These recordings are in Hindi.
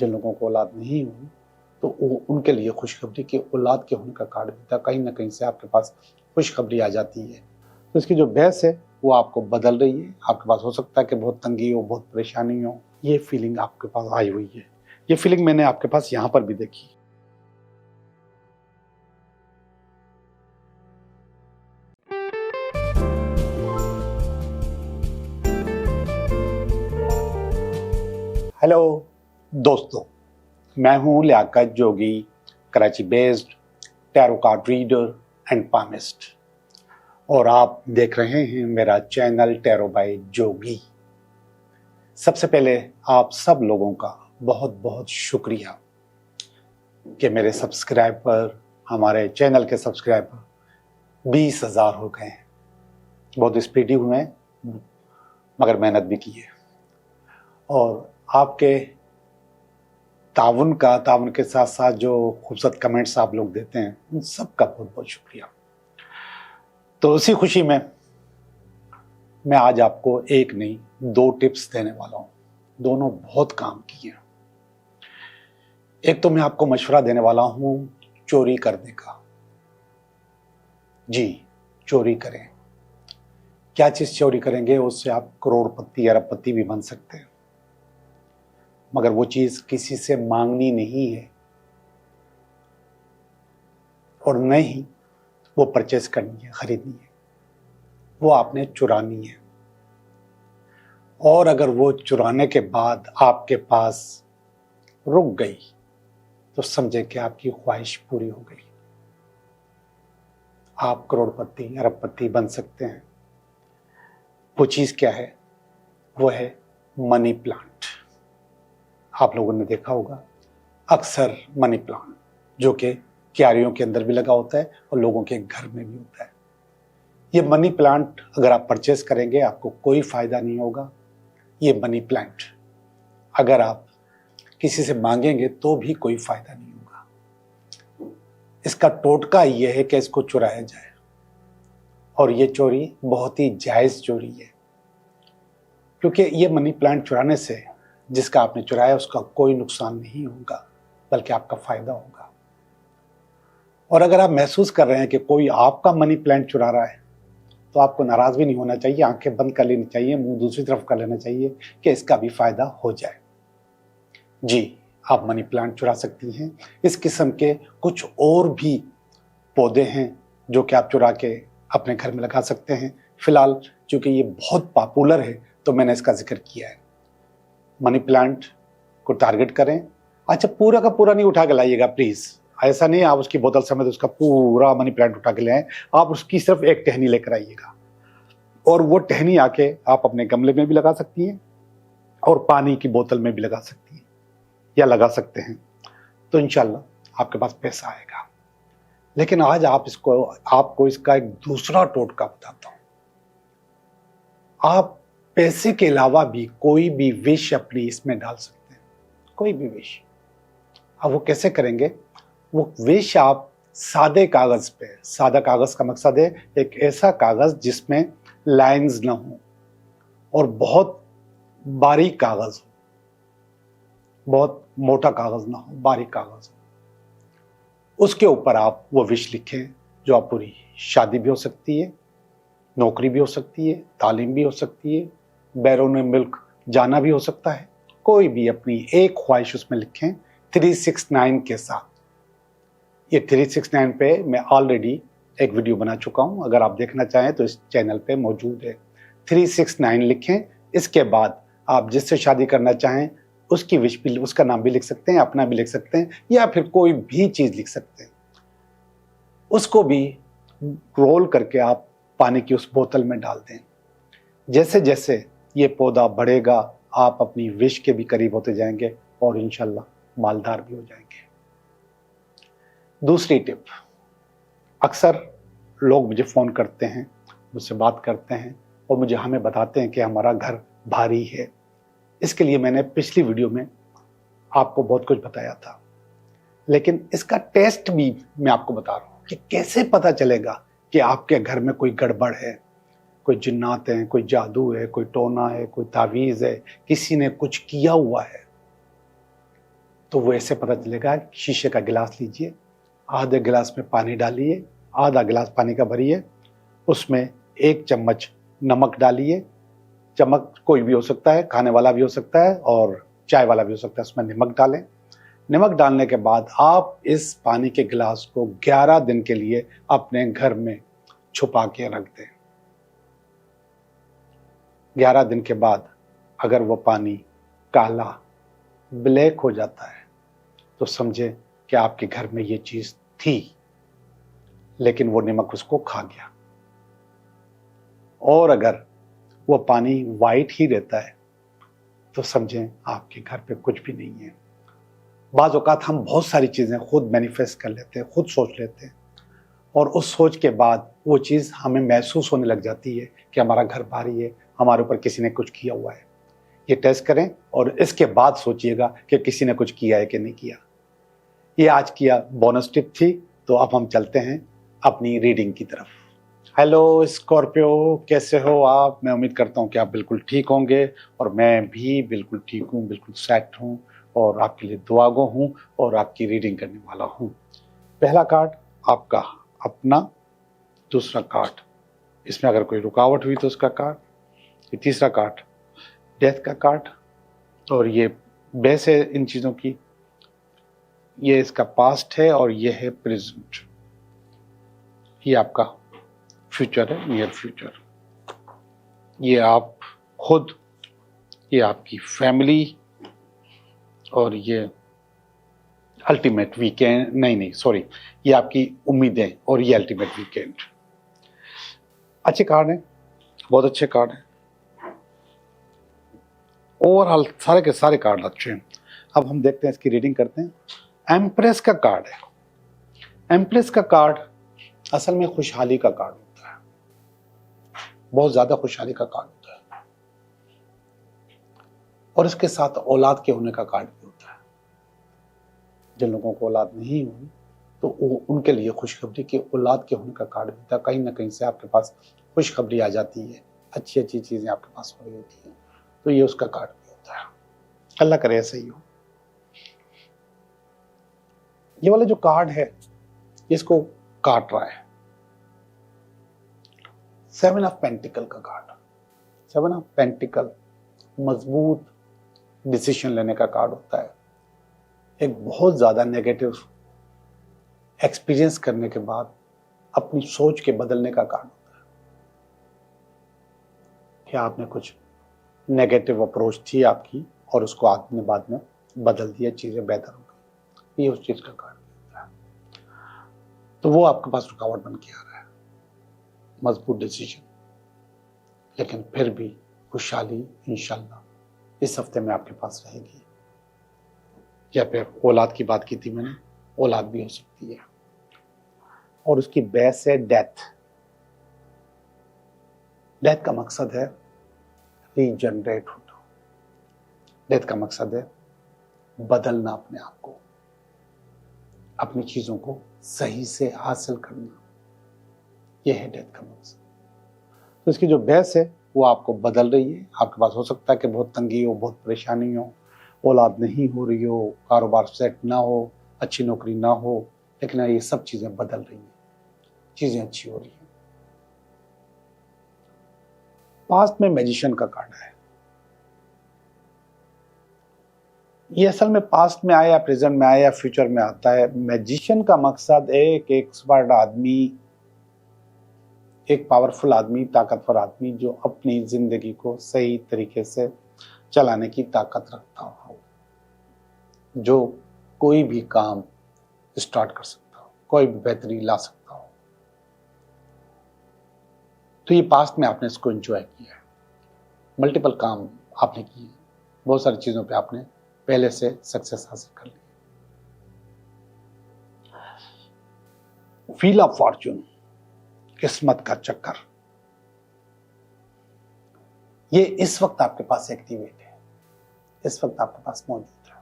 जिन लोगों को औलाद नहीं हुई तो उनके लिए खुशखबरी कि औलाद के होने का कार्ड मिलता है, कहीं ना कहीं से आपके पास खुशखबरी आ जाती है। तो इसकी जो बहस है वो आपको बदल रही है। आपके पास हो सकता है कि बहुत तंगी हो, बहुत परेशानी हो, ये फीलिंग आपके पास आई हुई है। ये फीलिंग मैंने आपके पास यहाँ पर भी देखी। हेलो दोस्तों, मैं हूँ Liaquat Jogi, Karachi based tarot card reader and palmist, और आप देख रहे हैं मेरा चैनल टैरो बाय जोगी। सबसे पहले आप सब लोगों का बहुत बहुत शुक्रिया कि मेरे सब्सक्राइबर, हमारे चैनल के सब्सक्राइबर 20,000 हो गए हैं। बहुत स्पीडी हुए हैं मगर मेहनत भी की है, और आपके ताउन के साथ साथ जो खूबसूरत कमेंट्स आप लोग देते हैं उन सब का बहुत बहुत शुक्रिया। तो उसी खुशी में मैं आज आपको एक नहीं 2 टिप्स देने वाला हूं। दोनों बहुत काम किए। एक तो मैं आपको मशवरा देने वाला हूं चोरी करने का। जी, चोरी करें। क्या चीज चोरी करेंगे? उससे आप करोड़पति अरबपति भी बन सकते हैं, मगर वो चीज किसी से मांगनी नहीं है और न ही वो परचेस करनी है, खरीदनी है। वो आपने चुरानी है, और अगर वो चुराने के बाद आपके पास रुक गई तो समझे कि आपकी ख्वाहिश पूरी हो गई। आप करोड़पति अरबपति बन सकते हैं। वो चीज क्या है? वो है मनी प्लांट। आप लोगों ने देखा होगा अक्सर मनी प्लांट जो कि क्यारियों के अंदर भी लगा होता है और लोगों के घर में भी होता है। ये मनी प्लांट अगर आप परचेस करेंगे आपको कोई फायदा नहीं होगा। ये मनी प्लांट अगर आप किसी से मांगेंगे तो भी कोई फायदा नहीं होगा। इसका टोटका यह है कि इसको चुराया जाए, और ये चोरी बहुत ही जायज चोरी है, क्योंकि ये मनी प्लांट चुराने से जिसका आपने चुराया उसका कोई नुकसान नहीं होगा, बल्कि आपका फायदा होगा। और अगर आप महसूस कर रहे हैं कि कोई आपका मनी प्लांट चुरा रहा है तो आपको नाराज भी नहीं होना चाहिए, आंखें बंद कर लेनी चाहिए, मुंह दूसरी तरफ कर लेना चाहिए कि इसका भी फायदा हो जाए। जी, आप मनी प्लांट चुरा सकती हैं। इस किस्म के कुछ और भी पौधे हैं जो कि आप चुरा के अपने घर में लगा सकते हैं। फिलहाल चूंकि ये बहुत पॉपुलर है तो मैंने इसका जिक्र किया है। मनी प्लांट को टारगेट करें। अच्छा, पूरा का पूरा नहीं उठा के लाइएगा प्लीज। ऐसा नहीं आप उसकी बोतल समेत उसका पूरा मनी प्लांट उठा के ले आए। आप उसकी सिर्फ एक टहनी लेकर आइएगा, और वो टहनी आके आप अपने गमले में भी लगा सकती हैं और पानी की बोतल में भी लगा सकती हैं या लगा सकते हैं। तो इंशाल्लाह आपके पास पैसा आएगा। लेकिन आज आपको इसका एक दूसरा टोटका बताता हूं। आप पैसे के अलावा भी कोई भी विश अपनी इसमें डाल सकते हैं, कोई भी विश। अब वो कैसे करेंगे? वो विश आप सादे कागज पे, सादा कागज का मकसद है एक ऐसा कागज जिसमें लाइंस ना हो और बहुत बारीक कागज हो, बहुत मोटा कागज ना हो, बारीक कागज हो। उसके ऊपर आप वो विश लिखें, जो आप पूरी शादी भी हो सकती है, नौकरी भी हो सकती है, तालीम भी हो सकती है, बैरून मुल्क जाना भी हो सकता है। कोई भी अपनी एक ख्वाहिश उसमें लिखें 369 के साथ। ये 369 पे मैं ऑलरेडी एक वीडियो बना चुका हूं, अगर आप देखना चाहें तो इस चैनल पे मौजूद है। 369 लिखें। इसके बाद आप जिससे शादी करना चाहें उसकी विश भी, उसका नाम भी लिख सकते हैं, अपना भी लिख सकते हैं, या फिर कोई भी चीज लिख सकते हैं। उसको भी रोल करके आप पानी की उस बोतल में डाल दें। जैसे जैसे ये पौधा बढ़ेगा आप अपनी विश के भी करीब होते जाएंगे और इंशाल्लाह मालदार भी हो जाएंगे। दूसरी टिप, अक्सर लोग मुझे फ़ोन करते हैं, मुझसे बात करते हैं और मुझे हमें बताते हैं कि हमारा घर भारी है। इसके लिए मैंने पिछली वीडियो में आपको बहुत कुछ बताया था, लेकिन इसका टेस्ट भी मैं आपको बता रहा हूँ कि कैसे पता चलेगा कि आपके घर में कोई गड़बड़ है, कोई जिन्नात हैं, कोई जादू है, कोई टोना है, कोई तावीज़ है, किसी ने कुछ किया हुआ है। तो वो ऐसे पता चलेगा, शीशे का गिलास लीजिए, आधे गिलास में पानी डालिए, आधा गिलास पानी का भरिए, उसमें 1 चम्मच नमक डालिए। चम्मच कोई भी हो सकता है, खाने वाला भी हो सकता है और चाय वाला भी हो सकता है। उसमें नमक डालें। नमक डालने के बाद आप इस पानी के गिलास को 11 दिन के लिए अपने घर में छुपा के रख दें। 11 दिन के बाद अगर वो पानी काला ब्लैक हो जाता है तो समझे कि आपके घर में ये चीज थी, लेकिन वो नमक उसको खा गया। और अगर वो पानी वाइट ही रहता है तो समझें आपके घर पे कुछ भी नहीं है। बाज़ औक़ात हम बहुत सारी चीज़ें खुद मैनिफेस्ट कर लेते हैं, खुद सोच लेते हैं, और उस सोच के बाद वो चीज़ हमें महसूस होने लग जाती है कि हमारा घर भारी है, हमारे ऊपर किसी ने कुछ किया हुआ है। ये टेस्ट करें और इसके बाद सोचिएगा कि किसी ने कुछ किया है कि नहीं किया। ये आज की बोनस टिप थी। तो अब हम चलते हैं अपनी रीडिंग की तरफ। हेलो स्कॉर्पियो, कैसे हो आप? मैं उम्मीद करता हूँ कि आप बिल्कुल ठीक होंगे और मैं भी बिल्कुल ठीक हूँ, बिल्कुल सेट हूँ और आपके लिए दुआगो हूँ और आपकी रीडिंग करने वाला हूँ। पहला कार्ड आपका अपना, दूसरा कार्ड इसमें अगर कोई रुकावट हुई तो उसका कार्ड, ये तीसरा कार्ड डेथ का कार्ड, और ये बेस है इन चीज़ों की। ये इसका पास्ट है और ये है प्रेजेंट। ये आपका फ्यूचर है, नियर फ्यूचर। ये आप खुद, ये आपकी फैमिली, और ये अल्टीमेट वीकेंड, नहीं सॉरी, ये आपकी उम्मीदें और ये अल्टीमेट वीकेंड। अच्छे कार्ड हैं, बहुत अच्छे कार्ड हैं। ओवरऑल सारे के सारे कार्ड अच्छे हैं। अब हम देखते हैं, इसकी रीडिंग करते हैं। एम्प्रेस का कार्ड है। एम्प्रेस का कार्ड असल में खुशहाली का कार्ड होता है, बहुत ज्यादा खुशहाली का कार्ड होता है, और इसके साथ औलाद के होने का कार्ड भी होता है। जिन लोगों को औलाद नहीं हुई तो उनके लिए खुशखबरी के औलाद के होने का कार्ड भी होता है। कहीं ना कहीं से आपके पास खुशखबरी आ जाती है, अच्छी अच्छी चीजें आपके पास हो रही होती हैं, तो ये उसका कार्ड भी होता है। अल्लाह करे ऐसा ही हो। ये वाला जो कार्ड है इसको काट रहा है 7 ऑफ पेंटिकल का कार्ड। 7 ऑफ पेंटिकल मजबूत डिसीजन लेने का कार्ड होता है। एक बहुत ज्यादा नेगेटिव एक्सपीरियंस करने के बाद अपनी सोच के बदलने का कार्ड होता है। क्या आपने कुछ नेगेटिव अप्रोच थी आपकी और उसको आपने बाद में बदल दिया, चीजें बेहतर हो गई, ये उस चीज का कार्ड होता है। तो वो आपके पास रुकावट बन के आ रहा है, मजबूत डिसीजन, लेकिन फिर भी खुशहाली इंशाल्लाह इस हफ्ते में आपके पास रहेगी। या फिर औलाद की बात की थी मैंने, औलाद भी हो सकती है। और उसकी बेस है डेथ। डेथ का मकसद है रीजनरेट होना। डेथ का मकसद है बदलना अपने आप को, अपनी चीजों को सही से हासिल करना। यह है डेथ का मकसद। तो इसकी जो बेस है वो आपको बदल रही है। आपके पास हो सकता है कि बहुत तंगी हो, बहुत परेशानी हो, औलाद नहीं हो रही हो, कारोबार सेट ना हो, अच्छी नौकरी ना हो, लेकिन ये सब चीजें बदल रही हैं, चीजें अच्छी हो रही हैं। पास्ट में मैजिशियन का कार्ड है। ये असल में पास्ट में आया, प्रेजेंट में आया, फ्यूचर में आता है। मैजिशियन का मकसद एक एक्सपर्ट आदमी, एक पावरफुल आदमी, ताकतवर आदमी जो अपनी जिंदगी को सही तरीके से चलाने की ताकत रखता हो, जो कोई भी काम स्टार्ट कर सकता हो, कोई भी बेहतरी ला सकता हो। तो ये पास्ट में आपने इसको एंजॉय किया है, मल्टीपल काम आपने किए, बहुत सारी चीजों पे आपने पहले से सक्सेस हासिल कर ली। व्हील ऑफ फॉर्च्यून, किस्मत का चक्कर, ये इस वक्त आपके पास एक्टिवेट है, इस वक्त आपके पास मौजूद है।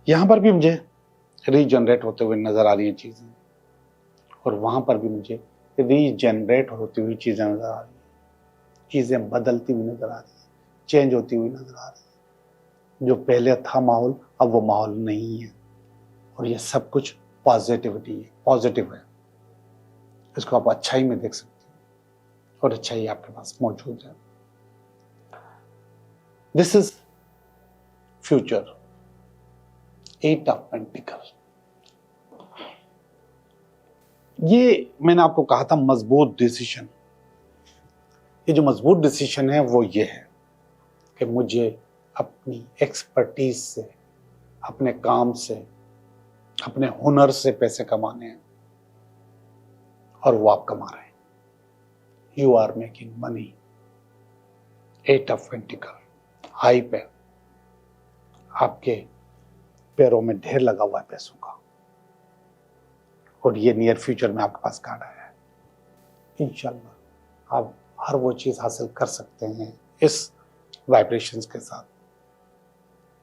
यहां पर भी मुझे रीजनरेट होते हुए नजर आ रही हैं चीजें, और वहां पर भी मुझे रीजनरेट होती हुई चीजें नजर आ रही हैं, चीजें बदलती हुई नजर आ रही है, चेंज होती हुई नजर आ रही है। जो पहले था माहौल अब वो माहौल नहीं है, और ये सब कुछ पॉजिटिविटी है, पॉजिटिव है। इसको आप अच्छाई में देख सकते हैं और अच्छाई आपके पास मौजूद है। This is future, 8 of pentacle. ये मैंने आपको कहा था मजबूत डिसीजन। ये जो मजबूत डिसीजन है वो ये है कि मुझे अपनी एक्सपर्टीज से, अपने काम से, अपने हुनर से पैसे कमाने हैं, और वो आप कमा रहे हैं। You are making money. 8 of pentacle, high pay, आपके पैरों में ढेर लगा हुआ है पैसों का, और ये नियर फ्यूचर में आपके पास कार्ड आया है। इंशाल्लाह आप हर वो चीज हासिल कर सकते हैं इस वाइब्रेशंस के साथ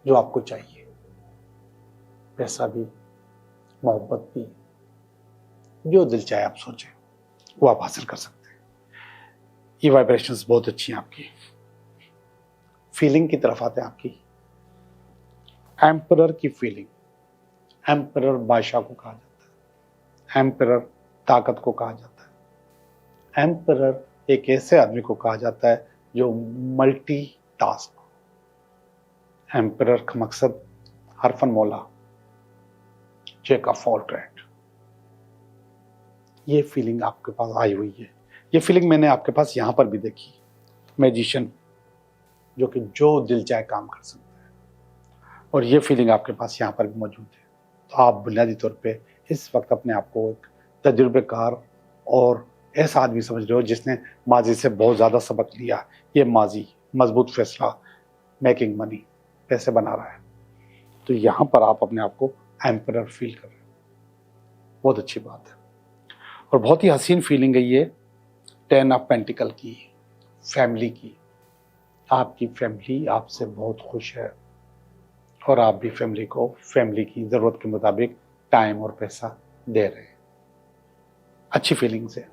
जो आपको चाहिए। पैसा भी, मोहब्बत भी, जो दिल चाहे आप सोचें वो आप हासिल कर सकते हैं। ये वाइब्रेशंस बहुत अच्छी हैं आपकी। फीलिंग की तरफ आते हैं आपकी। एम्परर की फीलिंग। एम्परर बादशाह को कहा जाता है, एम्परर ताकत को कहा जाता है, एम्परर एक ऐसे आदमी को कहा जाता है जो मल्टी टास्क। एम्परर का मकसद हरफन मौला, जैक ऑफ ऑल ट्रेड। ये फीलिंग आपके पास आई हुई है। ये फीलिंग मैंने आपके पास यहां पर भी देखी। मैजिशियन, जो कि जो दिल चाहे काम कर सकता है, और ये फीलिंग आपके पास यहाँ पर भी मौजूद है। तो आप बुनियादी तौर पे इस वक्त अपने आप को एक तजुर्बेकार और ऐसा आदमी समझ रहे हो जिसने माजी से बहुत ज़्यादा सबक लिया। ये माजी मजबूत फैसला, मेकिंग मनी, पैसे बना रहा है। तो यहाँ पर आप अपने आप को एम्परर फील कर रहे हो। बहुत अच्छी बात है, और बहुत ही हसीन फीलिंग है ये 10 ऑफ पेंटिकल की, फैमिली की। आपकी फैमिली आपसे बहुत खुश है, और आप भी फैमिली को फैमिली की ज़रूरत के मुताबिक टाइम और पैसा दे रहे हैं। अच्छी फीलिंग्स है,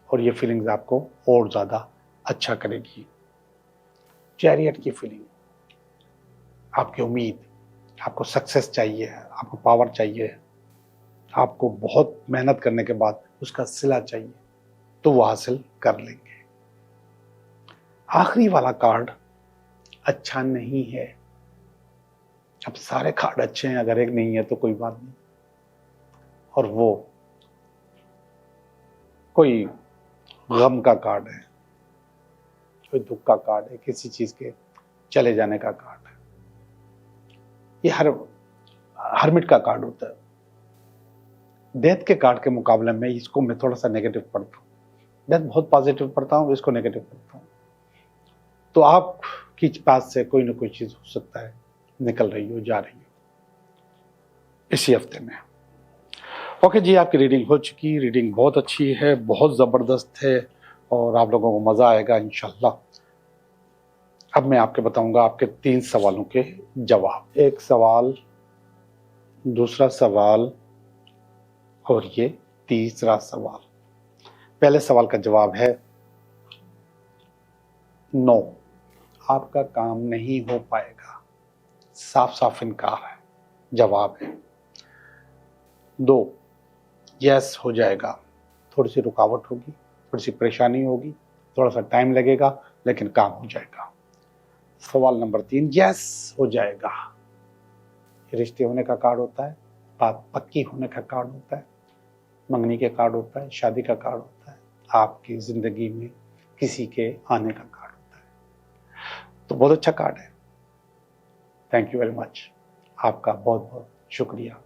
और ये फीलिंग्स आपको और ज़्यादा अच्छा करेगी। चैरियट की फीलिंग, आपकी उम्मीद, आपको सक्सेस चाहिए, आपको पावर चाहिए, आपको बहुत मेहनत करने के बाद उसका सिला चाहिए, तो वो हासिल कर लेंगे। आखिरी वाला कार्ड अच्छा नहीं है। अब सारे कार्ड अच्छे हैं, अगर एक नहीं है तो कोई बात नहीं, और वो कोई गम का कार्ड है, कोई दुख का कार्ड है, किसी चीज के चले जाने का कार्ड है। ये हरमिट का कार्ड होता है। डेथ के कार्ड के मुकाबले में इसको मैं थोड़ा सा नेगेटिव पढ़ता हूँ। डेथ बहुत पॉजिटिव पढ़ता हूँ, इसको नेगेटिव पढ़ता हूँ। तो आपकी पास से कोई ना कोई चीज हो सकता है निकल रही हो, जा रही हो इसी हफ्ते में। ओके जी, आपकी रीडिंग हो चुकी। रीडिंग बहुत अच्छी है, बहुत ज़बरदस्त है, और आप लोगों को मज़ा आएगा इंशाल्लाह। अब मैं आपके बताऊंगा आपके 3 सवालों के जवाब। एक सवाल, दूसरा सवाल, और ये तीसरा सवाल। पहले सवाल का जवाब है नो, आपका काम नहीं हो पाएगा। साफ साफ इनकार है, जवाब है। 2, यस हो जाएगा। थोड़ी सी रुकावट होगी, थोड़ी सी परेशानी होगी, थोड़ा सा टाइम लगेगा, लेकिन काम हो जाएगा। सवाल नंबर 3, यस हो जाएगा। रिश्ते होने का कार्ड होता है, बात पक्की होने का कार्ड होता है, मंगनी के कार्ड होता है, शादी का कार्ड होता है, आपकी जिंदगी में किसी के आने का कार्ड होता है। तो बहुत अच्छा कार्ड है। थैंक यू वेरी मच, आपका बहुत बहुत शुक्रिया।